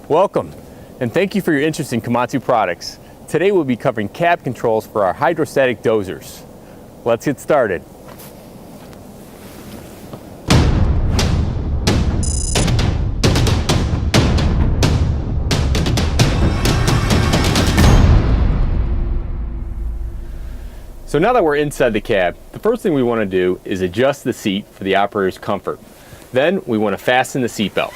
Welcome, and thank you for your interest in Komatsu products. Today we'll be covering cab controls for our hydrostatic dozers. Let's get started. So now that we're inside the cab, the first thing we want to do is adjust the seat for the operator's comfort. Then we want to fasten the seat belt.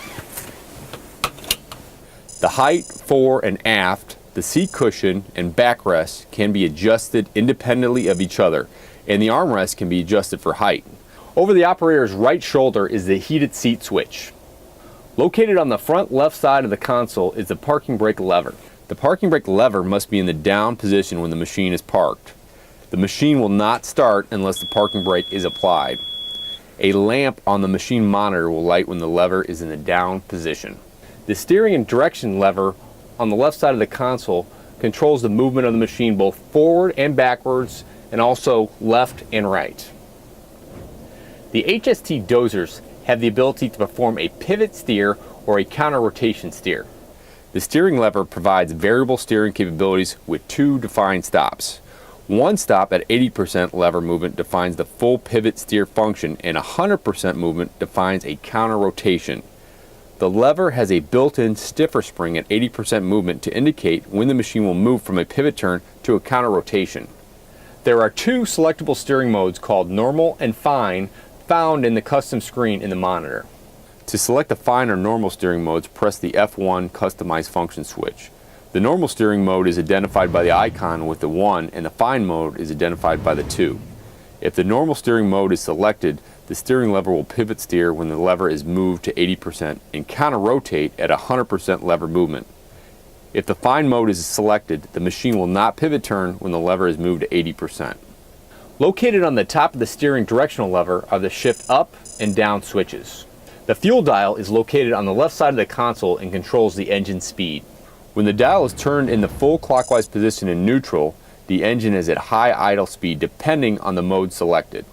The height fore and aft, the seat cushion and backrest can be adjusted independently of each other, and the armrest can be adjusted for height. Over the operator's right shoulder is the heated seat switch. Located on the front left side of the console is the parking brake lever. The parking brake lever must be in the down position when the machine is parked. The machine will not start unless the parking brake is applied. A lamp on the machine monitor will light when the lever is in the down position. The steering and direction lever on the left side of the console controls the movement of the machine both forward and backwards, and also left and right. The HST dozers have the ability to perform a pivot steer or a counter rotation steer. The steering lever provides variable steering capabilities with two defined stops. One stop at 80% lever movement defines the full pivot steer function, and 100% movement defines a counter rotation. The lever has a built-in stiffer spring at 80% movement to indicate when the machine will move from a pivot turn to a counter rotation. There are two selectable steering modes called normal and fine found in the custom screen in the monitor. To select the fine or normal steering modes, press the F1 Customize Function switch. The normal steering mode is identified by the icon with the 1, and the fine mode is identified by the 2. If the normal steering mode is selected, the steering lever will pivot steer when the lever is moved to 80% and counter rotate at 100% lever movement. If the fine mode is selected, the machine will not pivot turn when the lever is moved to 80%. Located on the top of the steering directional lever are the shift up and down switches. The fuel dial is located on the left side of the console and controls the engine speed. When the dial is turned in the full clockwise position in neutral, the engine is at high idle speed depending on the mode selected.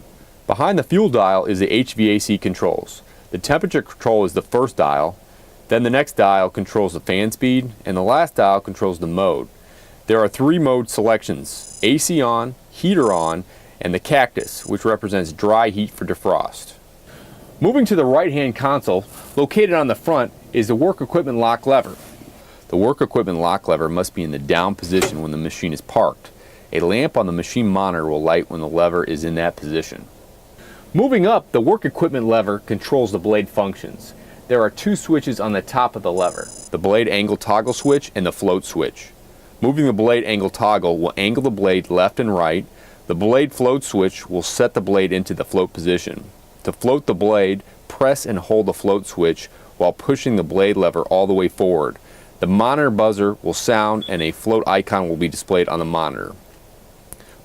Behind the fuel dial is the HVAC controls. The temperature control is the first dial, then the next dial controls the fan speed, and the last dial controls the mode. There are three mode selections: AC on, heater on, and the cactus, which represents dry heat for defrost. Moving to the right-hand console, located on the front, is the work equipment lock lever. The work equipment lock lever must be in the down position when the machine is parked. A lamp on the machine monitor will light when the lever is in that position. Moving up, the work equipment lever controls the blade functions. There are two switches on the top of the lever: the blade angle toggle switch and the float switch. Moving the blade angle toggle will angle the blade left and right. The blade float switch will set the blade into the float position. To float the blade, press and hold the float switch while pushing the blade lever all the way forward. The monitor buzzer will sound and a float icon will be displayed on the monitor.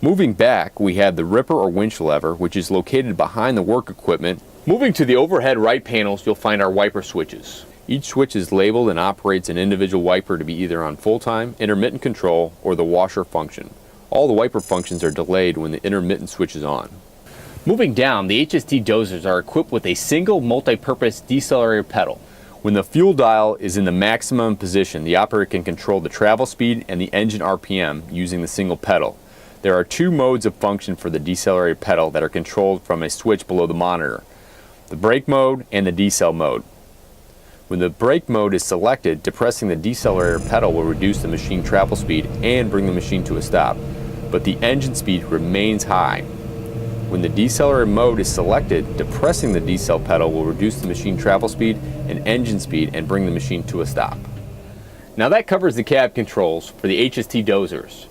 Moving back, we have the ripper or winch lever, which is located behind the work equipment. Moving to the overhead right panels, you'll find our wiper switches. Each switch is labeled and operates an individual wiper to be either on full-time, intermittent control, or the washer function. All the wiper functions are delayed when the intermittent switch is on. Moving down, the HST dozers are equipped with a single multi-purpose decelerator pedal. When the fuel dial is in the maximum position, the operator can control the travel speed and the engine RPM using the single pedal. There are two modes of function for the decelerator pedal that are controlled from a switch below the monitor: the brake mode and the decel mode. When the brake mode is selected, depressing the decelerator pedal will reduce the machine travel speed and bring the machine to a stop, but the engine speed remains high. When the decelerator mode is selected, depressing the decel pedal will reduce the machine travel speed and engine speed and bring the machine to a stop. Now that covers the cab controls for the HST dozers.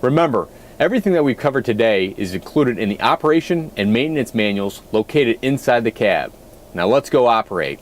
Remember, everything that we've covered today is included in the operation and maintenance manuals located inside the cab. Now let's go operate.